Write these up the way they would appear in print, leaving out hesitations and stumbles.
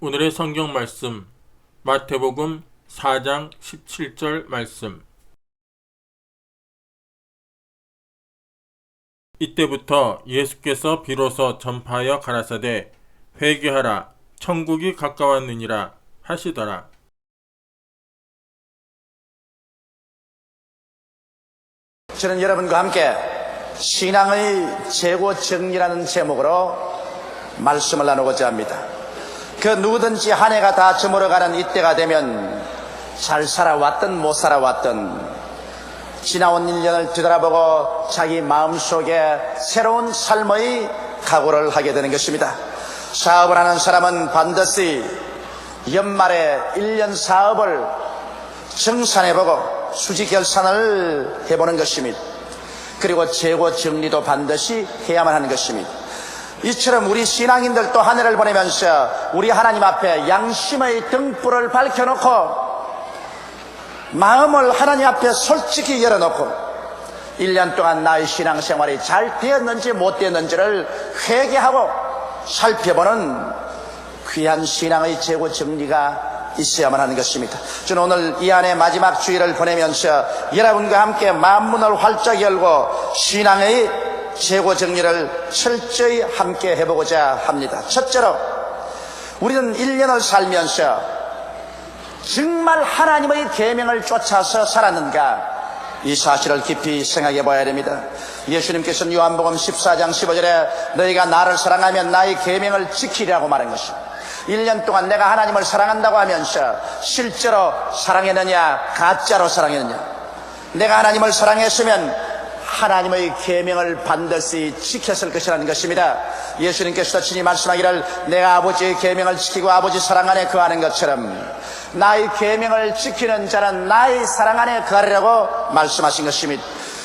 오늘의 성경 말씀 마태복음 4장 17절 말씀. 이때부터 예수께서 비로소 전파하여 가라사대 회개하라 천국이 가까웠느니라 하시더라. 저는 여러분과 함께 신앙의 재고 정리라는 제목으로 말씀을 나누고자 합니다. 그 누구든지 한 해가 다 저물어가는 이때가 되면 잘 살아왔든 못 살아왔든 지나온 1년을 뒤돌아보고 자기 마음속에 새로운 삶의 각오를 하게 되는 것입니다. 사업을 하는 사람은 반드시 연말에 1년 사업을 정산해보고 수지결산을 해보는 것입니다. 그리고 재고 정리도 반드시 해야만 하는 것입니다. 이처럼 우리 신앙인들도 한 해를 보내면서 우리 하나님 앞에 양심의 등불을 밝혀놓고 마음을 하나님 앞에 솔직히 열어놓고 1년 동안 나의 신앙생활이 잘 되었는지 못 되었는지를 회개하고 살펴보는 귀한 신앙의 재고 정리가 있어야만 하는 것입니다. 저는 오늘 이 안에 마지막 주일을 보내면서 여러분과 함께 마음문을 활짝 열고 신앙의 재고 정리를 철저히 함께 해보고자 합니다. 첫째로 우리는 1년을 살면서 정말 하나님의 계명을 쫓아서 살았는가, 이 사실을 깊이 생각해 봐야 됩니다. 예수님께서는 요한복음 14장 15절에 너희가 나를 사랑하면 나의 계명을 지키라고 말한 것입니다. 1년 동안 내가 하나님을 사랑한다고 하면서 실제로 사랑했느냐, 가짜로 사랑했느냐. 내가 하나님을 사랑했으면 하나님의 계명을 반드시 지켰을 것이라는 것입니다. 예수님께서도 친히 말씀하기를 내가 아버지의 계명을 지키고 아버지 사랑 안에 거하는 것처럼 나의 계명을 지키는 자는 나의 사랑 안에 거하리라고 말씀하신 것입니다.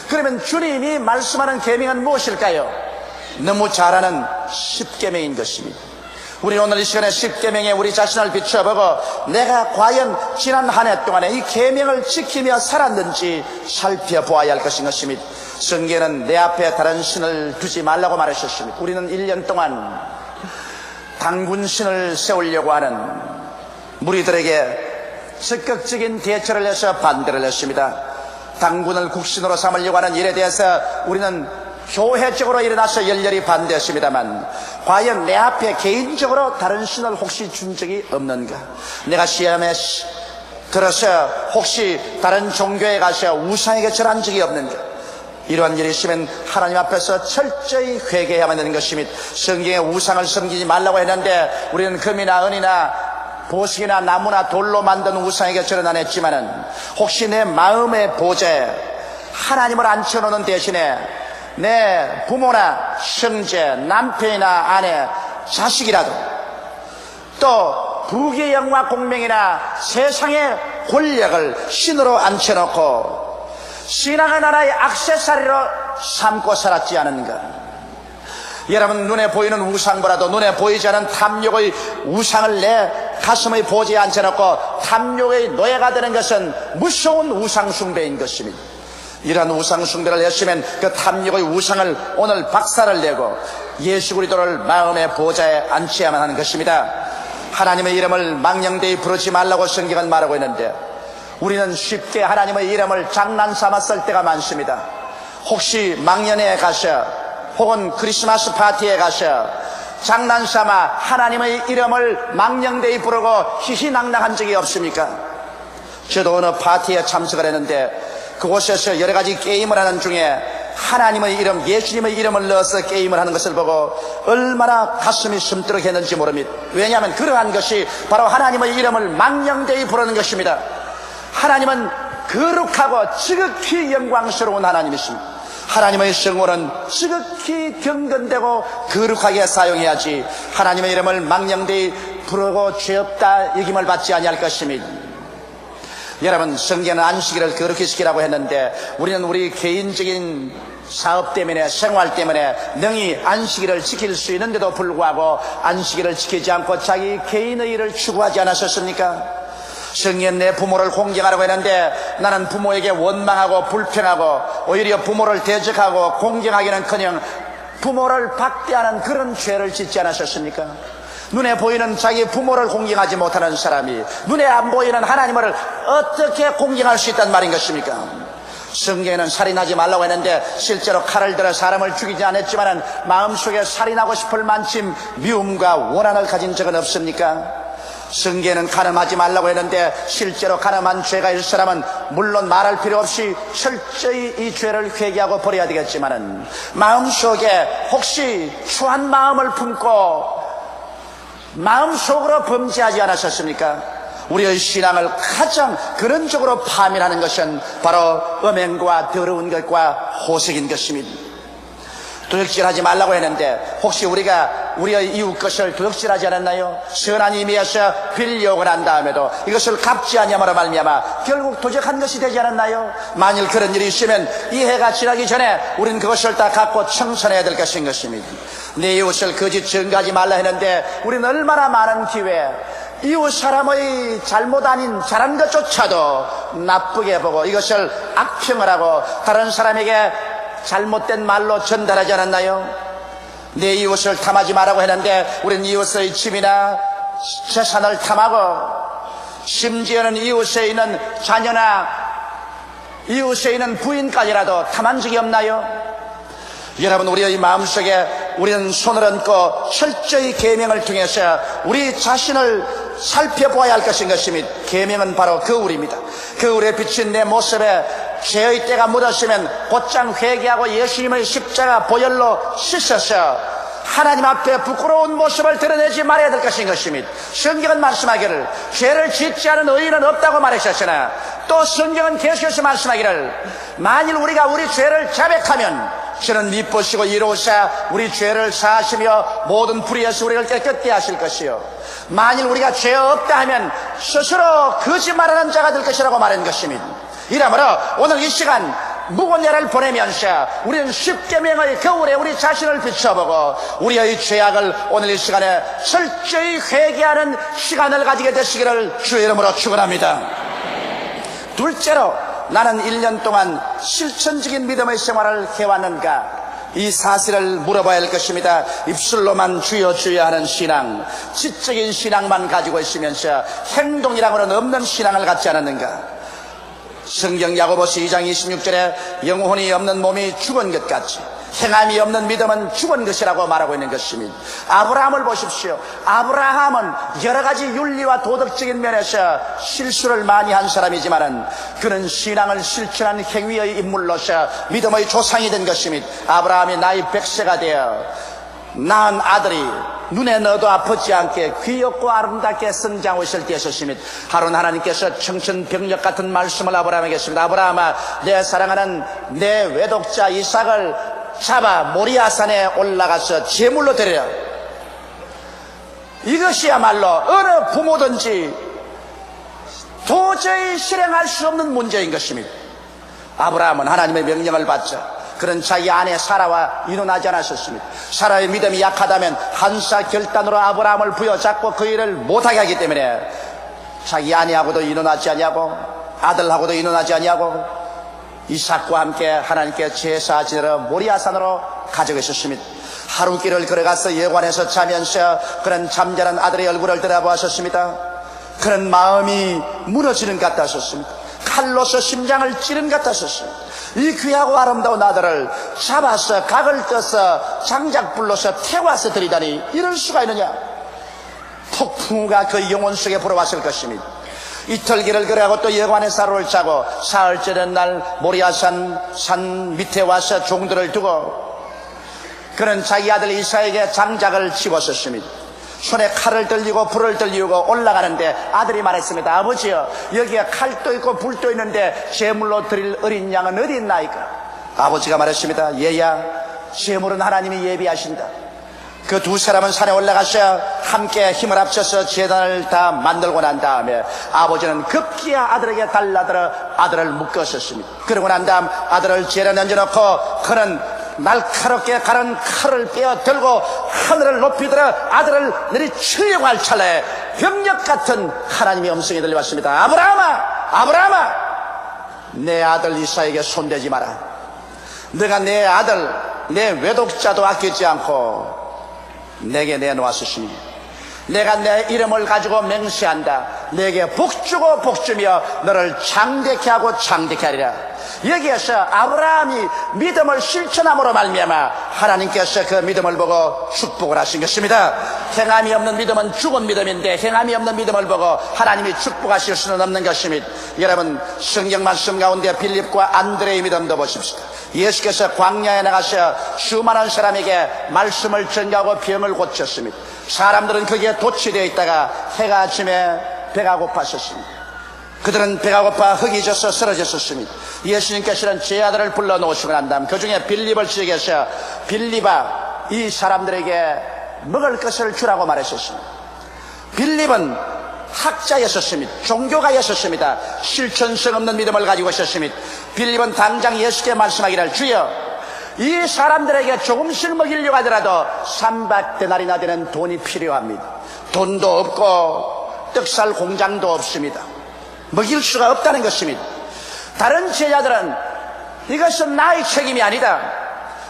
그러면 주님이 말씀하는 계명은 무엇일까요? 너무 잘 아는 10계명인 것입니다. 우리는 오늘 이 시간에 10계명에 우리 자신을 비춰보고 내가 과연 지난 한 해 동안에 이 계명을 지키며 살았는지 살펴보아야 할 것인 것입니다. 성경에는 내 앞에 다른 신을 두지 말라고 말하셨습니다. 우리는 1년 동안 단군신을 세우려고 하는 무리들에게 적극적인 대처를 해서 반대를 했습니다. 단군을 국신으로 삼으려고 하는 일에 대해서 우리는 교회적으로 일어나서 열렬히 반대했습니다만 과연 내 앞에 개인적으로 다른 신을 혹시 준 적이 없는가? 내가 시험에 들어서 혹시 다른 종교에 가서 우상에게 절한 적이 없는가? 이러한 일이 있으면 하나님 앞에서 철저히 회개해야만 되는 것입니다. 성경에 우상을 섬기지 말라고 했는데 우리는 금이나 은이나 보석이나 나무나 돌로 만든 우상에게 절은 안 했지만은 혹시 내 마음의 보좌에 하나님을 앉혀놓는 대신에 내 부모나 형제, 남편이나 아내, 자식이라도 또 부귀의 영화 공명이나 세상의 권력을 신으로 앉혀놓고 신앙의 나라의 액세서리로 삼고 살았지 않은가? 여러분, 눈에 보이는 우상보다도 눈에 보이지 않은 탐욕의 우상을 내 가슴의 보좌에 앉혀놓고 탐욕의 노예가 되는 것은 무서운 우상 숭배인 것입니다. 이러한 우상 숭배를 했으면 그 탐욕의 우상을 오늘 박살을 내고 예수 그리스도를 마음의 보좌에 앉혀야만 하는 것입니다. 하나님의 이름을 망령되이 부르지 말라고 성경은 말하고 있는데 우리는 쉽게 하나님의 이름을 장난삼아 쓸 때가 많습니다. 혹시 망년에 가셔 혹은 크리스마스 파티에 가셔 장난삼아 하나님의 이름을 망령되이 부르고 희희낙낙한 적이 없습니까? 저도 어느 파티에 참석을 했는데 그곳에서 여러 가지 게임을 하는 중에 하나님의 이름, 예수님의 이름을 넣어서 게임을 하는 것을 보고 얼마나 가슴이 숨뜨럭했는지 모릅니다. 왜냐하면 그러한 것이 바로 하나님의 이름을 망령되이 부르는 것입니다. 하나님은 거룩하고 지극히 영광스러운 하나님이십니다. 하나님의 성호는 지극히 경건되고 거룩하게 사용해야지 하나님의 이름을 망령되이 부르고 죄 없다 여김을 받지 아니할 것입니다. 여러분, 성경은 안식일을 거룩히 지키라고 했는데 우리는 우리 개인적인 사업 때문에 생활 때문에 능히 안식일을 지킬 수 있는데도 불구하고 안식일을 지키지 않고 자기 개인의 일을 추구하지 않았었습니까? 성경 내 부모를 공경하라고 했는데 나는 부모에게 원망하고 불평하고 오히려 부모를 대적하고 공경하기는커녕 부모를 박대하는 그런 죄를 짓지 않으셨습니까? 눈에 보이는 자기 부모를 공경하지 못하는 사람이 눈에 안 보이는 하나님을 어떻게 공경할 수 있단 말인 것입니까? 성경에는 살인하지 말라고 했는데 실제로 칼을 들어 사람을 죽이지 않았지만 마음속에 살인하고 싶을 만큼 미움과 원한을 가진 적은 없습니까? 성경에는 간음하지 말라고 했는데 실제로 간음한 죄가 있을 사람은 물론 말할 필요 없이 철저히 이 죄를 회개하고 버려야 되겠지만 마음속에 혹시 추한 마음을 품고 마음속으로 범죄하지 않으셨습니까? 우리의 신앙을 가장 근원적으로 파멸하는 것은 바로 음행과 더러운 것과 호색인 것입니다. 도둑질하지 말라고 했는데 혹시 우리가 우리의 이웃 것을 도둑질하지 않았나요? 선한 의미에서 빌려오고 난 다음에도 이것을 갚지 아니함으로 말미암아 결국 도적한 것이 되지 않았나요? 만일 그런 일이 있으면 이 해가 지나기 전에 우리는 그것을 다 갖고 청산해야 될 것인 것입니다. 내 이웃을 거짓 증거하지 말라 했는데 우리는 얼마나 많은 기회에 이웃 사람의 잘못 아닌 잘한 것조차도 나쁘게 보고 이것을 악평을 하고 다른 사람에게 잘못된 말로 전달하지 않았나요? 내 이웃을 탐하지 말라고 했는데 우리는 이웃의 집이나 재산을 탐하고 심지어는 이웃에 있는 자녀나 이웃에 있는 부인까지라도 탐한 적이 없나요? 여러분, 우리의 마음속에 우리는 손을 얹고 철저히 계명을 통해서 우리 자신을 살펴보아야 할 것인 것입니다. 계명은 바로 거울입니다. 거울에 비친 내 모습에 죄의 때가 묻었으면 곧장 회개하고 예수님의 십자가 보혈로 씻어서 하나님 앞에 부끄러운 모습을 드러내지 말아야 될 것인 것입니다. 성경은 말씀하기를 죄를 짓지 않은 의인은 없다고 말하셨으나 또 성경은 계속해서 말씀하기를 만일 우리가 우리 죄를 자백하면 저는 미쁘시고 이로우사 우리 죄를 사하시며 모든 불의에서 우리를 깨끗게 하실 것이요 만일 우리가 죄 없다 하면 스스로 거짓말하는 자가 될 것이라고 말한 것입니다. 이러므로 오늘 이 시간 무고녀를 보내면서 우리는 십계명의 거울에 우리 자신을 비춰보고 우리의 죄악을 오늘 이 시간에 철저히 회개하는 시간을 가지게 되시기를 주의 이름으로 축원합니다. 둘째로 나는 1년 동안 실천적인 믿음의 생활을 해왔는가? 이 사실을 물어봐야 할 것입니다. 입술로만 주여 주여 하는 신앙, 지적인 신앙만 가지고 있으면서 행동이라고는 없는 신앙을 갖지 않았는가? 성경 야고보서 2장 26절에 영혼이 없는 몸이 죽은 것 같이 행함이 없는 믿음은 죽은 것이라고 말하고 있는 것입니다. 아브라함을 보십시오. 아브라함은 여러 가지 윤리와 도덕적인 면에서 실수를 많이 한 사람이지만은 그는 신앙을 실천한 행위의 인물로서 믿음의 조상이 된 것입니다. 아브라함이 나이 100세가 되어 낳은 아들이 눈에 넣어도 아프지 않게 귀엽고 아름답게 성장하고 있을 때였습니다. 하루는 하나님께서 청천벽력 같은 말씀을 아브라함에게 했습니다. 아브라함아, 내 사랑하는 내 외독자 이삭을 잡아 모리아산에 올라가서 제물로 드리라. 이것이야말로 어느 부모든지 도저히 실행할 수 없는 문제인 것입니다. 아브라함은 하나님의 명령을 받자 그런 자기 아내 사라와 이혼하지 않았었습니다. 사라의 믿음이 약하다면 한사 결단으로 아브라함을 부여잡고 그 일을 못하게 하기 때문에 자기 아내하고도 이혼하지 아니하고 아들하고도 이혼하지 아니하고 이삭과 함께 하나님께 제사 지내러 모리아산으로 가져가 있었습니다. 하루길을 걸어가서 여관에서 자면서 그런 잠자는 아들의 얼굴을 들여다보았었습니다. 그런 마음이 무너지는 것 같았었습니다. 칼로서 심장을 찌른 것 같았었습니다. 이 귀하고 아름다운 아들을 잡아서 각을 떠서 장작불로서 태워서 들이다니 이럴 수가 있느냐? 폭풍우가 그 영혼 속에 불어왔을 것입니다. 이틀길을 걸어가고 또 여관에 하루를 자고 사흘째 된 날 모리아산 산 밑에 와서 종들을 두고 그는 자기 아들 이삭에게 장작을 집었었습니다. 손에 칼을 들리고 불을 들리고 올라가는데 아들이 말했습니다. 아버지요, 여기에 칼도 있고 불도 있는데 제물로 드릴 어린 양은 어디 있나이까? 아버지가 말했습니다. 얘야, 제물은 하나님이 예비하신다. 그 두 사람은 산에 올라가서 함께 힘을 합쳐서 제단을 다 만들고 난 다음에 아버지는 급기야 아들에게 달라들어 아들을 묶었었습니다. 그러고 난 다음 아들을 제단에 얹어놓고 그는 날카롭게 가른 칼을 빼어 들고 하늘을 높이 들어 아들을 내리치려고 할 찰나에 병력 같은 하나님의 음성이 들려왔습니다. 아브라함아, 아브라함아, 내 아들 이삭에게 손대지 마라. 내가 내 아들, 내 외독자도 아끼지 않고 내게 내놓았으니 내가 내 이름을 가지고 맹세한다. 내게 복주고 복주며 너를 장대케 하고 장대케 하리라. 여기에서 아브라함이 믿음을 실천함으로 말미암아 하나님께서 그 믿음을 보고 축복을 하신 것입니다. 행함이 없는 믿음은 죽은 믿음인데 행함이 없는 믿음을 보고 하나님이 축복하실 수는 없는 것입니다. 여러분, 성경 말씀 가운데 빌립과 안드레의 믿음도 보십시오. 예수께서 광야에 나가서 수많은 사람에게 말씀을 전가하고 병을 고쳤습니다. 사람들은 거기에 도취되어 있다가 해가 아침에 배가 고팠었습니다. 그들은 배가 고파 흙이 져서 쓰러졌었습니다. 예수님께서는 제 아들을 불러놓으시고 난 다음 그 중에 빌립을 지적해서 빌립아, 이 사람들에게 먹을 것을 주라고 말했었습니다. 빌립은 학자였었습니다. 종교가였었습니다. 실천성 없는 믿음을 가지고 있었습니다. 빌립은 당장 예수께 말씀하기를, 주여, 이 사람들에게 조금씩 먹이려고 하더라도 300데나리나 되는 돈이 필요합니다. 돈도 없고 떡살 공장도 없습니다. 먹일 수가 없다는 것입니다. 다른 제자들은 이것은 나의 책임이 아니다,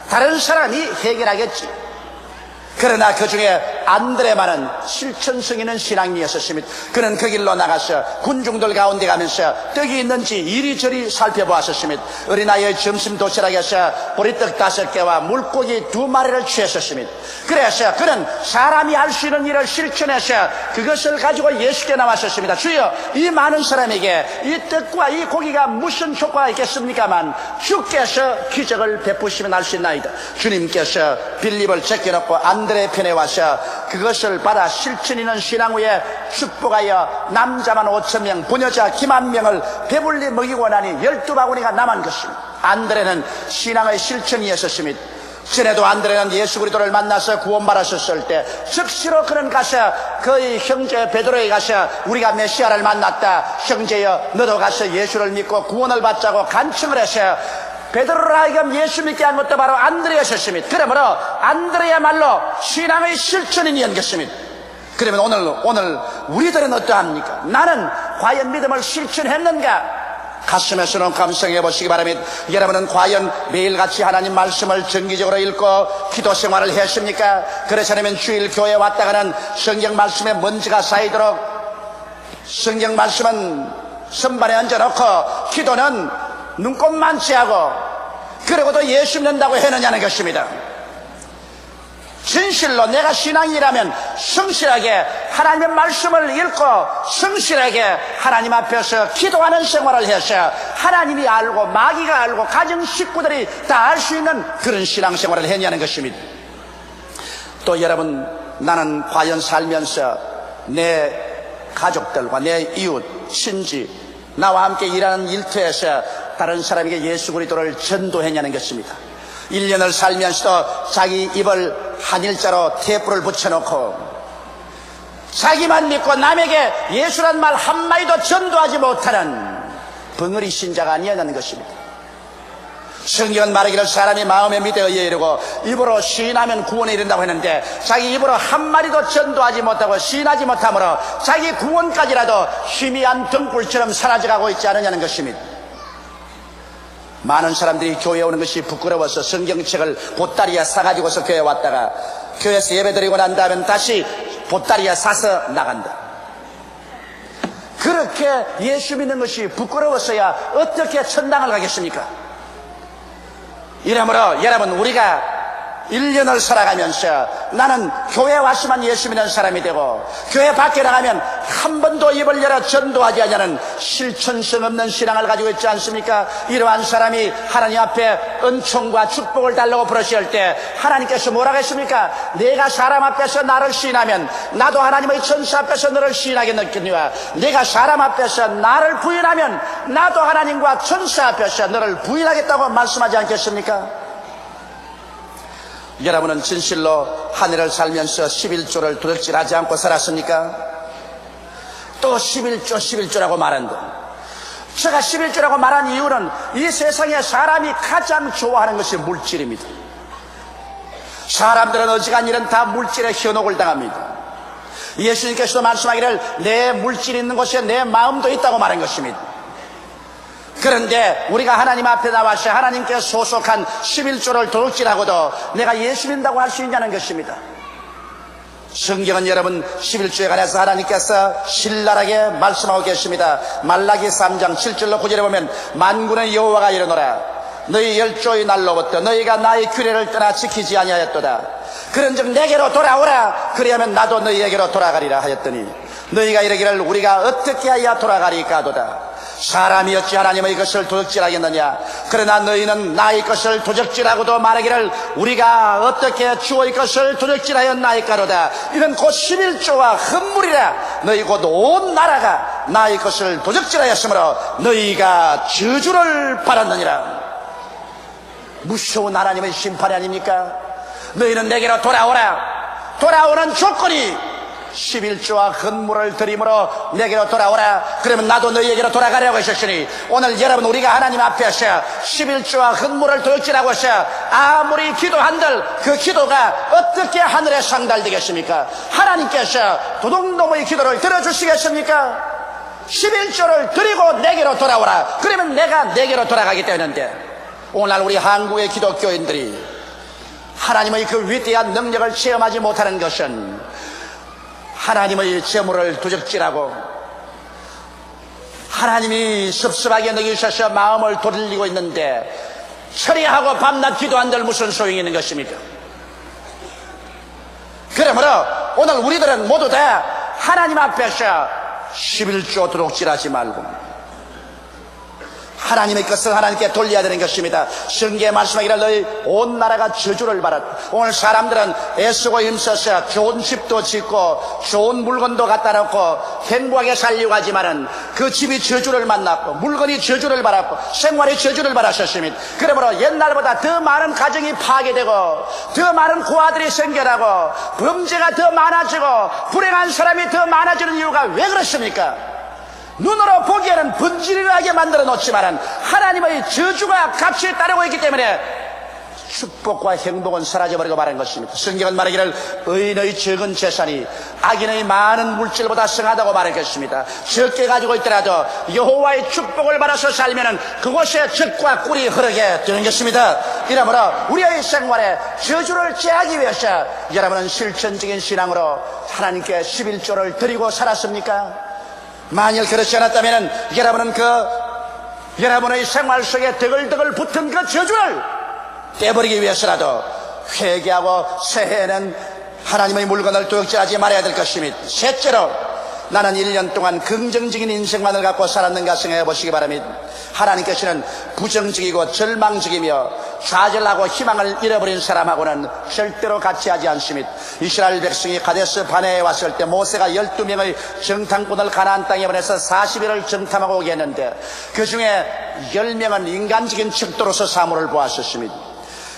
다른 사람이 해결하겠지. 그러나 그 중에 안드레만은 실천성 있는 신앙이었습니다. 그는 그 길로 나가서 군중들 가운데 가면서 떡이 있는지 이리저리 살펴보았습니다. 어린아이의 점심 도시락에서 보리떡 5개와 물고기 2마리를 취했습니다. 그래서 그는 사람이 할 수 있는 일을 실천해서 그것을 가지고 예수께 나왔습니다. 주여, 이 많은 사람에게 이 떡과 이 고기가 무슨 효과가 있겠습니까만 주께서 기적을 베푸시면 할 수 있나이다. 주님께서 빌립을 제껴놓고 안드레 편에 와서 그것을 받아 실천 있는 신앙 후에 축복하여 남자만 5,000명, 부녀자 기만 명을 배불리 먹이고 나니 12바구니가 남은 것입니다. 안드레는 신앙의 실천이 있었습니다. 전에도 안드레는 예수 그리스도를 만나서 구원받았었을 때 즉시로 그는 가서 그의 형제 베드로에 가서 우리가 메시아를 만났다, 형제여 너도 가서 예수를 믿고 구원을 받자고 간청을 해서 베드로를 하여금 예수 믿게 한 것도 바로 안드레였습니다. 그러므로 안드레야말로 신앙의 실천인이었던 것입니다. 그러면 오늘 우리들은 어떠합니까? 나는 과연 믿음을 실천했는가? 가슴에서는 감성해 보시기 바랍니다. 여러분은 과연 매일같이 하나님 말씀을 정기적으로 읽고 기도 생활을 했습니까? 그렇지 않으면 주일 교회에 왔다가는 성경 말씀에 먼지가 쌓이도록 성경 말씀은 선반에 얹어놓고 기도는 눈곱만 채하고 그러고도 예수 믿는다고 해느냐는 것입니다. 진실로 내가 신앙이라면 성실하게 하나님의 말씀을 읽고 성실하게 하나님 앞에서 기도하는 생활을 해서 하나님이 알고 마귀가 알고 가정 식구들이 다 알 수 있는 그런 신앙생활을 했냐는 것입니다. 또 여러분, 나는 과연 살면서 내 가족들과 내 이웃, 친지, 나와 함께 일하는 일터에서 다른 사람에게 예수 그리스도를 전도했냐는 것입니다. 1년을 살면서도 자기 입을 한 일자로 테이프를 붙여놓고 자기만 믿고 남에게 예수란 말 한마디도 전도하지 못하는 벙어리 신자가 아니었다는 것입니다. 성경은 말하기를 사람이 마음에 믿어 의에 이르고 입으로 시인하면 구원에 이른다고 했는데 자기 입으로 한마디도 전도하지 못하고 시인하지 못하므로 자기 구원까지라도 희미한 등불처럼 사라져가고 있지 않느냐는 것입니다. 많은 사람들이 교회에 오는 것이 부끄러워서 성경책을 보따리에 싸가지고서 교회에 왔다가 교회에서 예배드리고 난 다음에 다시 보따리에 싸서 나간다. 그렇게 예수 믿는 것이 부끄러워서야 어떻게 천당을 가겠습니까? 이러므로 여러분, 우리가 1년을 살아가면서 나는 교회에 왔으면 예수 믿는 사람이 되고 교회 밖에 나가면 한 번도 입을 열어 전도하지 않냐는 실천성 없는 신앙을 가지고 있지 않습니까? 이러한 사람이 하나님 앞에 은총과 축복을 달라고 부르실 때 하나님께서 뭐라고 했습니까? 내가 사람 앞에서 나를 시인하면 나도 하나님의 천사 앞에서 너를 시인하겠느니와 내가 사람 앞에서 나를 부인하면 나도 하나님과 천사 앞에서 너를 부인하겠다고 말씀하지 않겠습니까? 여러분은 진실로 한 해를 살면서 11조를 도둑질하지 않고 살았습니까? 또 11조라고 말한다. 제가 11조라고 말한 이유는 이 세상에 사람이 가장 좋아하는 것이 물질입니다. 사람들은 어지간일은 다 물질에 현혹을 당합니다. 예수님께서도 말씀하기를 내 물질이 있는 곳에 내 마음도 있다고 말한 것입니다. 그런데 우리가 하나님 앞에 나와서 하나님께 소속한 11조를 도둑질하고도 내가 예수 믿는다고 할 수 있냐는 것입니다. 성경은 여러분 11조에 관해서 하나님께서 신랄하게 말씀하고 계십니다. 말라기 3장 7절로 9절에 보면 만군의 여호와가 이르노라 너희 열조의 날로부터 너희가 나의 규례를 떠나 지키지 아니하였도다. 그런즉 내게로 돌아오라 그리하면 나도 너희에게로 돌아가리라 하였더니 너희가 이르기를 우리가 어떻게 하여 돌아가리까 하도다. 사람이 어찌 하나님의 것을 도적질하겠느냐. 그러나 너희는 나의 것을 도적질하고도 말하기를 우리가 어떻게 주의 것을 도적질하였나이까로다. 이는 곧 11조와 흠물이라. 너희 곧 온 나라가 나의 것을 도적질하였으므로 너희가 저주를 받았느니라. 무서운 하나님의 심판이 아닙니까? 너희는 내게로 돌아오라. 돌아오는 조건이 11조와 헌물을 드림으로 내게로 돌아오라. 그러면 나도 너희에게로 돌아가려고 하셨으니 오늘 여러분 우리가 하나님 앞에서 11조와 헌물을 도적질하고 있어 아무리 기도한들 그 기도가 어떻게 하늘에 상달되겠습니까? 하나님께서 도둑놈의 기도를 들어주시겠습니까? 11조를 드리고 내게로 돌아오라. 그러면 내가 내게로 돌아가기 때문인데 오늘날 우리 한국의 기독교인들이 하나님의 그 위대한 능력을 체험하지 못하는 것은 하나님의 재물을 도적질하고 하나님이 섭섭하게 느끼셔서 마음을 돌리고 있는데 처리하고 밤낮 기도한들 무슨 소용이 있는 것입니까? 그러므로 오늘 우리들은 모두 다 하나님 앞에서 11조 도둑질하지 말고 하나님의 것을 하나님께 돌려야 되는 것입니다. 성경에 말씀하기를 너희 온 나라가 저주를 받았다. 오늘 사람들은 애쓰고 힘써서 좋은 집도 짓고 좋은 물건도 갖다 놓고 행복하게 살려고 하지만은 그 집이 저주를 만났고 물건이 저주를 받았고 생활이 저주를 받았었습니다. 그러므로 옛날보다 더 많은 가정이 파괴되고 더 많은 고아들이 생겨나고 범죄가 더 많아지고 불행한 사람이 더 많아지는 이유가 왜 그렇습니까? 눈으로 보기에는 번지르르하게 만들어 놓지만 하나님의 저주가 같이 따르고 있기 때문에 축복과 행복은 사라져버리고 마는 것입니다. 성경은 말하기를 의인의 적은 재산이 악인의 많은 물질보다 성하다고 말했겠습니다. 적게 가지고 있더라도 여호와의 축복을 받아서 살면 그곳에 적과 꿀이 흐르게 되는 것입니다. 이러므로 우리의 생활에 저주를 제하기 위해서 여러분은 실천적인 신앙으로 하나님께 11조를 드리고 살았습니까? 만일 그렇지 않았다면 여러분은 여러분의 생활 속에 드글드글 붙은 그 저주를 떼버리기 위해서라도 회개하고 새해에는 하나님의 물건을 도둑질하지 말아야 될 것입니다. 셋째로 나는 1년 동안 긍정적인 인생만을 갖고 살았는가 생각해 보시기 바랍니다. 하나님께서는 부정적이고 절망적이며 좌절하고 희망을 잃어버린 사람하고는 절대로 같이 하지 않습니다. 이스라엘 백성이 가데스 바네에 왔을 때 모세가 12명의 정탐꾼을 가나안 땅에 보내서 40일을 정탐하고 오게 했는데 그 중에 10명은 인간적인 척도로서 사물을 보았었습니다.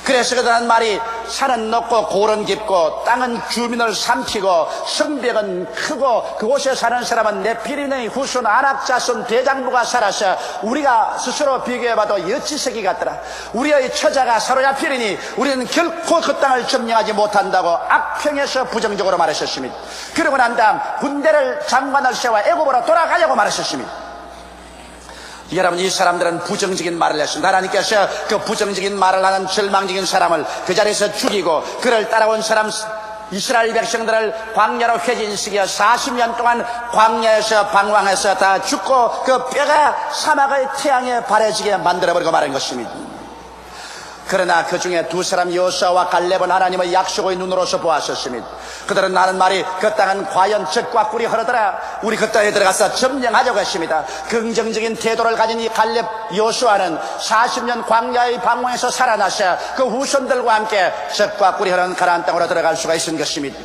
그래서 그들은 말이 산은 높고 골은 깊고 땅은 주민을 삼키고 성벽은 크고 그곳에 사는 사람은 네피림의 후손 아낙 자손 대장부가 살아서 우리가 스스로 비교해봐도 여치새끼 같더라. 우리의 처자가 사로잡히리니 우리는 결코 그 땅을 점령하지 못한다고 악평에서 부정적으로 말하셨습니다. 그러고 난 다음 군대를 장관을 세워 애굽으로 돌아가려고 말하셨습니다. 여러분 이 사람들은 부정적인 말을 했습니다. 하나님께서 그 부정적인 말을 하는 절망적인 사람을 그 자리에서 죽이고 그를 따라온 사람 이스라엘 백성들을 광야로 회진시켜 40년 동안 광야에서 방황해서 다 죽고 그 뼈가 사막의 태양에 바래지게 만들어버리고 말한 것입니다. 그러나 그 중에 두 사람 여호수아와 갈렙은 하나님의 약속의 눈으로서 보았었습니다. 그들은 나는 말이 그 땅은 과연 젖과 꿀이 흐르더라. 우리 그 땅에 들어가서 점령하려고 했습니다. 긍정적인 태도를 가진 이 갈렙 여호수아는 40년 광야의 방황에서 살아나서 그 후손들과 함께 젖과 꿀이 흐르는 가나안 땅으로 들어갈 수가 있은 것입니다.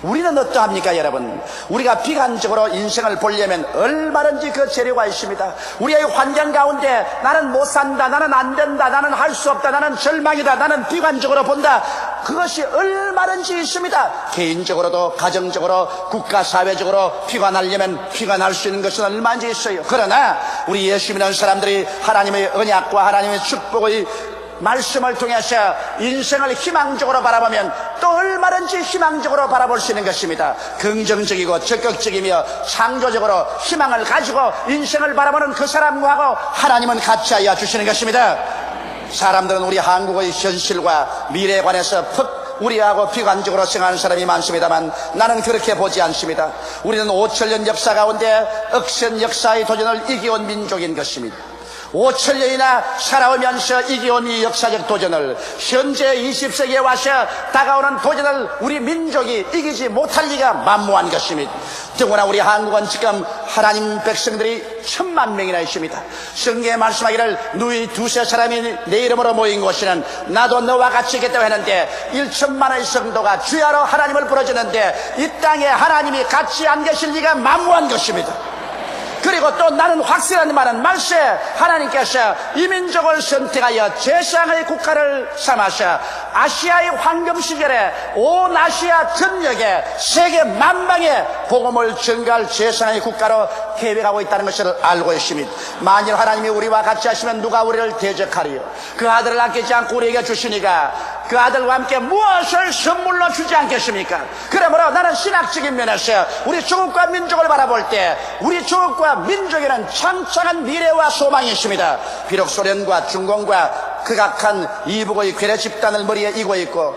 우리는 어떠합니까 여러분? 우리가 비관적으로 인생을 보려면 얼마든지 그 재료가 있습니다. 우리의 환경 가운데 나는 못 산다, 나는 안 된다, 나는 할 수 없다, 나는 절망이다, 나는 비관적으로 본다. 그것이 얼마든지 있습니다. 개인적으로도 가정적으로 국가 사회적으로 비관하려면 비관할 수 있는 것은 얼마든지 있어요. 그러나 우리 예수 믿는 사람들이 하나님의 언약과 하나님의 축복의 말씀을 통해서 인생을 희망적으로 바라보면 또 얼마든지 희망적으로 바라볼 수 있는 것입니다. 긍정적이고 적극적이며 창조적으로 희망을 가지고 인생을 바라보는 그 사람과 하나님은 같이 하여 주시는 것입니다. 사람들은 우리 한국의 현실과 미래에 관해서 퍽 우리하고 비관적으로 생각하는 사람이 많습니다만 나는 그렇게 보지 않습니다. 우리는 5천년 역사 가운데 억센 역사의 도전을 이겨온 민족인 것입니다. 5천년이나 살아오면서 이겨온 이 역사적 도전을 현재 20세기에 와서 다가오는 도전을 우리 민족이 이기지 못할 리가 만무한 것입니다. 더구나 우리 한국은 지금 하나님 백성들이 1000만 명이나 있습니다. 성경에 말씀하기를 누이 두세 사람이 내 이름으로 모인 곳에는 나도 너와 같이 있겠다고 했는데 1천만의 성도가 주야로 하나님을 부르짖는데 이 땅에 하나님이 같이 안 계실 리가 만무한 것입니다. 그리고 또 나는 확실한 말은 말세 하나님께서 이 민족을 선택하여 제사장의 국가를 삼아서 아시아의 황금 시절에 온 아시아 전역에 세계 만방에 복음을 전가할 제사장의 국가로 계획하고 있다는 것을 알고 있습니다. 만일 하나님이 우리와 같이 하시면 누가 우리를 대적하리요? 그 아들을 아끼지 않고 우리에게 주시니까 그 아들과 함께 무엇을 선물로 주지 않겠습니까? 그러므로 나는 신학적인 면에서 우리 조국과 민족을 바라볼 때 우리 조국과 민족에는 창창한 미래와 소망이 있습니다. 비록 소련과 중공과 극악한 이북의 괴뢰 집단을 머리에 이고 있고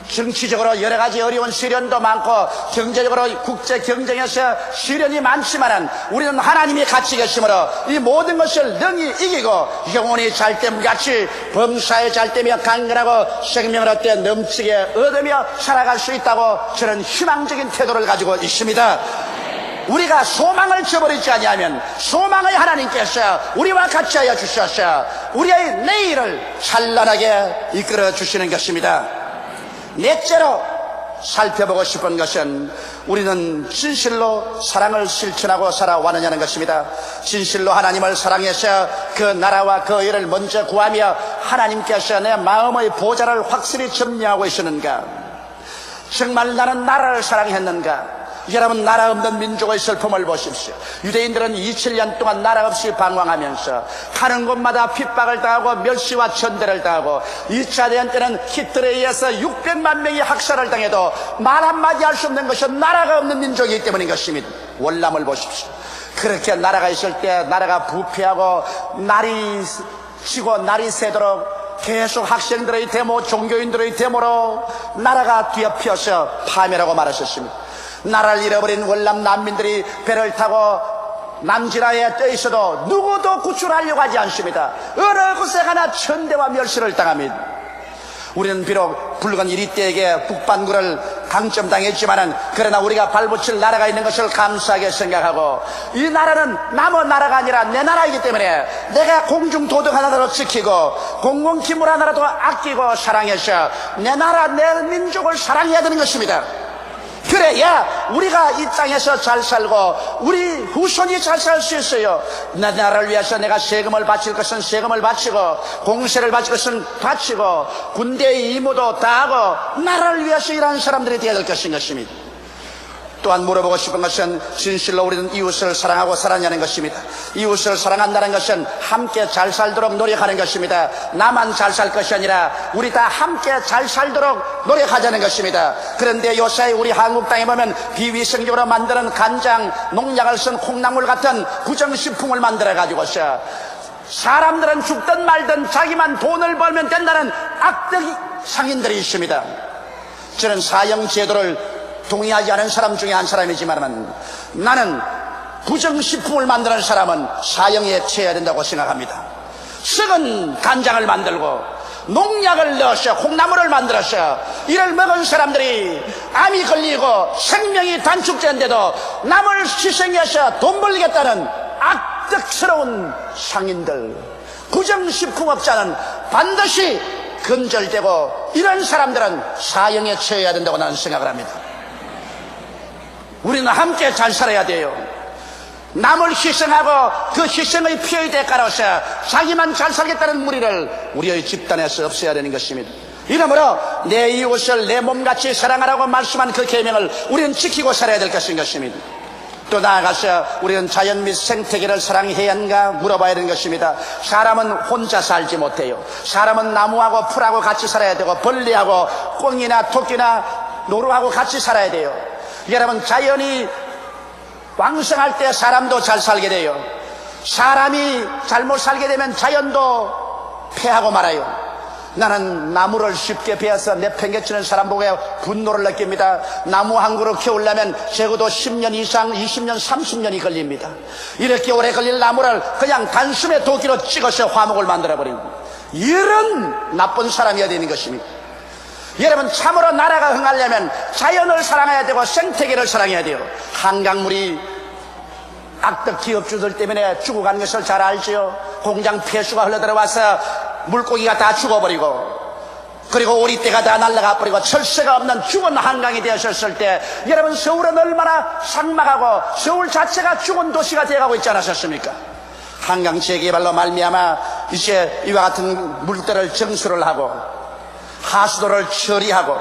정치적으로 여러 가지 어려운 시련도 많고 경제적으로 국제 경쟁에서 시련이 많지만은 우리는 하나님이 같이 계심으로 이 모든 것을 능히 이기고 영혼이 잘됨같이 범사에 잘되며 강건하고 생명을 얻되 넘치게 얻으며 살아갈 수 있다고 저는 희망적인 태도를 가지고 있습니다. 우리가 소망을 저버리지 아니하면 소망의 하나님께서 우리와 같이 하여 주셔서 우리의 내일을 찬란하게 이끌어 주시는 것입니다. 넷째로 살펴보고 싶은 것은 우리는 진실로 사랑을 실천하고 살아왔느냐는 것입니다. 진실로 하나님을 사랑해서 그 나라와 그 의를 먼저 구하며 하나님께서 내 마음의 보좌를 확실히 점령하고 있었는가? 정말 나는 나라를 사랑했는가? 여러분, 나라 없는 민족의 슬픔을 보십시오. 유대인들은 2000년 동안 나라 없이 방황하면서 가는 곳마다 핍박을 당하고 멸시와 천대를 당하고 2차 대전 때는 히틀러에 의해서 600만 명이 학살을 당해도 말 한마디 할 수 없는 것은 나라가 없는 민족이기 때문인 것입니다. 월남을 보십시오. 그렇게 나라가 있을 때 나라가 부패하고 날이 지고 날이 새도록 계속 학생들의 데모, 종교인들의 데모로 나라가 뒤엎여서 파멸하고 말하셨습니다. 나라를 잃어버린 월남 난민들이 배를 타고 남지라에 떠 있어도 누구도 구출하려고 하지 않습니다. 어느 곳에 가나 천대와 멸시를 당합니다. 우리는 비록 붉은 이리떼에게 북반구를 강점당했지만은 그러나 우리가 발붙일 나라가 있는 것을 감사하게 생각하고 이 나라는 남의 나라가 아니라 내 나라이기 때문에 내가 공중도덕 하나라도 지키고 공공기물 하나라도 아끼고 사랑해서 내 나라 내 민족을 사랑해야 되는 것입니다. 그래야 우리가 이 땅에서 잘 살고 우리 후손이 잘 살 수 있어요. 내 나라를 위해서 내가 세금을 바칠 것은 세금을 바치고 공세를 바칠 것은 바치고 군대의 임무도 다하고 나라를 위해서 일하는 사람들이 되어야 될 것인 것입니다. 또한 물어보고 싶은 것은 진실로 우리는 이웃을 사랑하고 살았냐는 것입니다. 이웃을 사랑한다는 것은 함께 잘 살도록 노력하는 것입니다. 나만 잘 살 것이 아니라 우리 다 함께 잘 살도록 노력하자는 것입니다. 그런데 요새 우리 한국 땅에 보면 비위생적으로 만드는 간장, 농약을 쓴 콩나물 같은 부정식품을 만들어 가지고서 사람들은 죽든 말든 자기만 돈을 벌면 된다는 악덕 상인들이 있습니다. 저는 사형제도를 동의하지 않은 사람 중에 한 사람이지만 나는 부정식품을 만드는 사람은 사형에 처해야 된다고 생각합니다. 썩은 간장을 만들고 농약을 넣어서 콩나물을 만들어서 이를 먹은 사람들이 암이 걸리고 생명이 단축되는데도 남을 희생해서 돈 벌겠다는 악덕스러운 상인들, 부정식품업자는 반드시 근절되고 이런 사람들은 사형에 처해야 된다고 나는 생각을 합니다. 우리는 함께 잘 살아야 돼요. 남을 희생하고 그 희생의 피의 대가로서 자기만 잘 살겠다는 무리를 우리의 집단에서 없애야 되는 것입니다. 이러므로 내 이웃을 내 몸같이 사랑하라고 말씀한 그 계명을 우리는 지키고 살아야 될 것인 것입니다. 또 나아가서 우리는 자연 및 생태계를 사랑해야 하는가 물어봐야 되는 것입니다. 사람은 혼자 살지 못해요. 사람은 나무하고 풀하고 같이 살아야 되고 벌레하고 꽁이나 토끼나 노루하고 같이 살아야 돼요. 여러분, 자연이 왕성할 때 사람도 잘 살게 돼요. 사람이 잘못 살게 되면 자연도 패하고 말아요. 나는 나무를 쉽게 베어서 내팽개치는 사람 보고 분노를 느낍니다. 나무 한 그루 키우려면 적어도 10년 이상, 20년, 30년이 걸립니다. 이렇게 오래 걸릴 나무를 그냥 단숨에 도끼로 찍어서 화목을 만들어버린 이런 나쁜 사람이어야 되는 것입니다. 여러분, 참으로 나라가 흥하려면 자연을 사랑해야 되고 생태계를 사랑해야 돼요. 한강물이 악덕 기업주들 때문에 죽어가는 것을 잘 알지요. 공장 폐수가 흘러들어와서 물고기가 다 죽어버리고, 그리고 오리떼가 다 날아가 버리고 철새가 없는 죽은 한강이 되었을 때, 여러분, 서울은 얼마나 삭막하고 서울 자체가 죽은 도시가 되어가고 있지 않았습니까? 한강 재개발로 말미암아 이제 이와 같은 물들을 정수를 하고 하수도를 처리하고,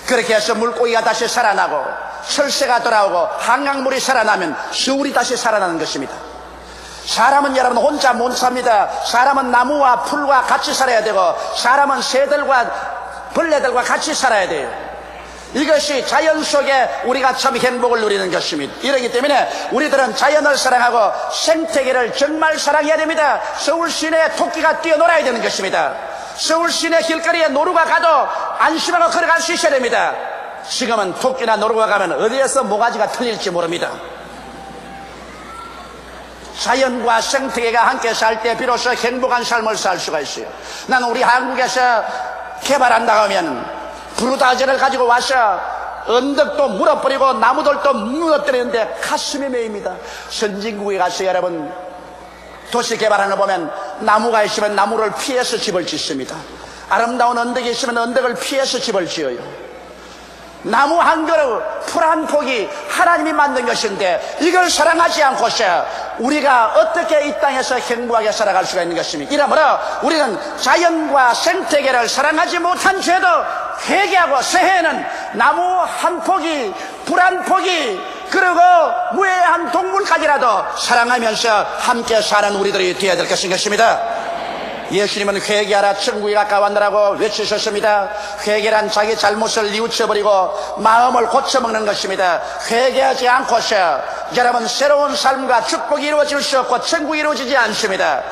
그렇게 해서 물고기가 다시 살아나고 철새가 돌아오고 한강물이 살아나면 서울이 다시 살아나는 것입니다. 사람은 여러분 혼자 못 삽니다. 사람은 나무와 풀과 같이 살아야 되고, 사람은 새들과 벌레들과 같이 살아야 돼요. 이것이 자연 속에 우리가 참 행복을 누리는 것입니다. 이러기 때문에 우리들은 자연을 사랑하고 생태계를 정말 사랑해야 됩니다. 서울 시내에 토끼가 뛰어놀아야 되는 것입니다. 서울 시내 길거리에 노루가 가도 안심하고 걸어갈 수 있어야 됩니다. 지금은 토끼나 노루가 가면 어디에서 모가지가 틀릴지 모릅니다. 자연과 생태계가 함께 살 때 비로소 행복한 삶을 살 수가 있어요. 나는 우리 한국에서 개발한다고 하면 브루다지를 가지고 와서 언덕도 물어버리고 나무들도 무너뜨리는데 가슴이 메입니다. 선진국에 가서 여러분 도시 개발하는 거 보면 나무가 있으면 나무를 피해서 집을 짓습니다. 아름다운 언덕이 있으면 언덕을 피해서 집을 지어요. 나무 한 그루, 풀 한 폭이 하나님이 만든 것인데 이걸 사랑하지 않고서 우리가 어떻게 이 땅에서 행복하게 살아갈 수가 있는 것입니까? 이러므로 우리는 자연과 생태계를 사랑하지 못한 죄도 회개하고 새해에는 나무 한 폭이, 풀 한 폭이, 그리고 무해한 동물까지라도 사랑하면서 함께 사는 우리들이 되어야 될 것입니다. 예수님은 회개하라 천국이 가까웠느라고 외치셨습니다. 회개란 자기 잘못을 뉘우쳐버리고 마음을 고쳐먹는 것입니다. 회개하지 않고서 여러분 새로운 삶과 축복이 이루어질 수 없고 천국이 이루어지지 않습니다.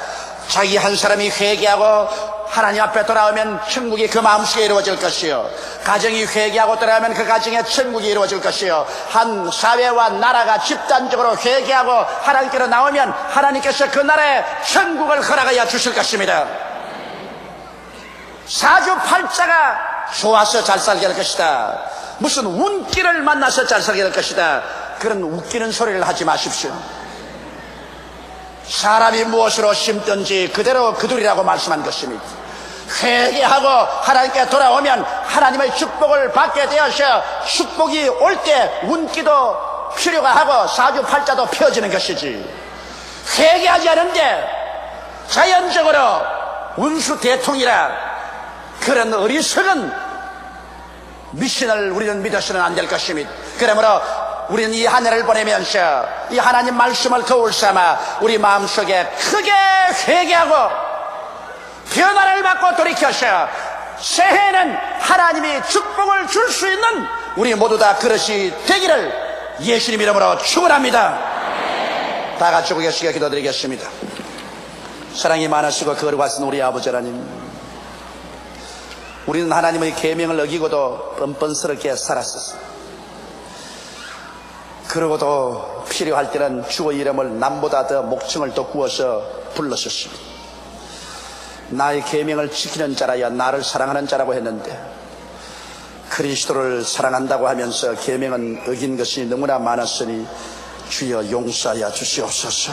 자기 한 사람이 회개하고 하나님 앞에 돌아오면 천국이 그 마음속에 이루어질 것이요, 가정이 회개하고 돌아오면 그 가정에 천국이 이루어질 것이요, 한 사회와 나라가 집단적으로 회개하고 하나님께로 나오면 하나님께서 그 나라에 천국을 허락하여 주실 것입니다. 사주팔자가 좋아서 잘 살게 될 것이다, 무슨 운기를 만나서 잘 살게 될 것이다, 그런 웃기는 소리를 하지 마십시오. 사람이 무엇으로 심든지 그대로 그들이라고 말씀한 것입니다. 회개하고 하나님께 돌아오면 하나님의 축복을 받게 되어서 축복이 올 때 운기도 필요가 하고 사주팔자도 펴지는 것이지, 회개하지 않은데 자연적으로 운수 대통이라 그런 어리석은 미신을 우리는 믿어서는 안 될 것입니다. 그러므로 우리는 이 한 해를 보내면서 이 하나님 말씀을 거울 삼아 우리 마음속에 크게 회개하고 변화를 받고 돌이켜서 새해에는 하나님이 축복을 줄 수 있는 우리 모두 다 그릇이 되기를 예수님 이름으로 축원합니다. 다 같이 고개시켜 기도드리겠습니다. 사랑이 많으시고 거룩하신 우리 아버지 하나님, 우리는 하나님의 계명을 어기고도 뻔뻔스럽게 살았었습니다. 그러고도 필요할 때는 주의 이름을 남보다 더 목청을 더 구워서 불렀었습니다. 나의 계명을 지키는 자라야 나를 사랑하는 자라고 했는데, 그리스도를 사랑한다고 하면서 계명은 어긴 것이 너무나 많았으니 주여 용서하여 주시옵소서.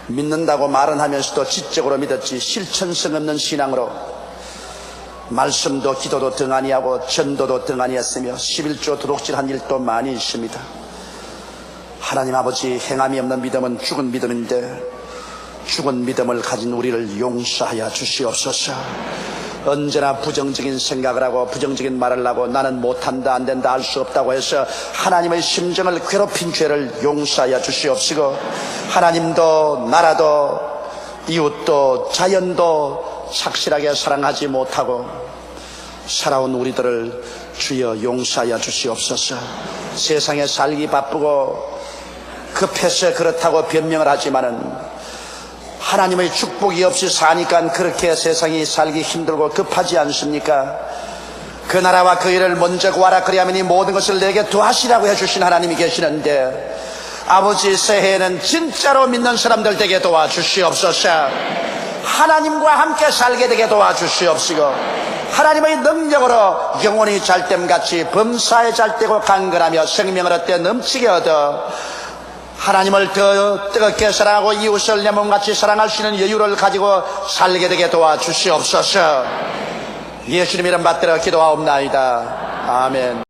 믿는다고 말은 하면서도 지적으로 믿었지 실천성 없는 신앙으로 말씀도 기도도 등한히 하고 전도도 등한히 했으며 11조 도둑질한 일도 많이 있습니다. 하나님 아버지, 행함이 없는 믿음은 죽은 믿음인데 죽은 믿음을 가진 우리를 용서하여 주시옵소서. 언제나 부정적인 생각을 하고 부정적인 말을 하고 나는 못한다, 안 된다, 할 수 없다고 해서 하나님의 심정을 괴롭힌 죄를 용서하여 주시옵시고, 하나님도 나라도 이웃도 자연도 착실하게 사랑하지 못하고 살아온 우리들을 주여 용서하여 주시옵소서. 세상에 살기 바쁘고 급해서 그렇다고 변명을 하지만은 하나님의 축복이 없이 사니까 그렇게 세상이 살기 힘들고 급하지 않습니까? 그 나라와 그 일을 먼저 구하라. 그리하면 이 모든 것을 내게 더하시라고 해주신 하나님이 계시는데, 아버지, 새해에는 진짜로 믿는 사람들 되게 도와주시옵소서. 하나님과 함께 살게 되게 도와주시옵시고, 하나님의 능력으로 영혼이 잘됨같이 범사에 잘되고 강건하며 생명을 얻되 넘치게 얻어 하나님을 더 뜨겁게 사랑하고 이웃을 내 몸같이 사랑할 수 있는 여유를 가지고 살게 되게 도와주시옵소서. 예수님 이름 받들어 기도하옵나이다. 아멘.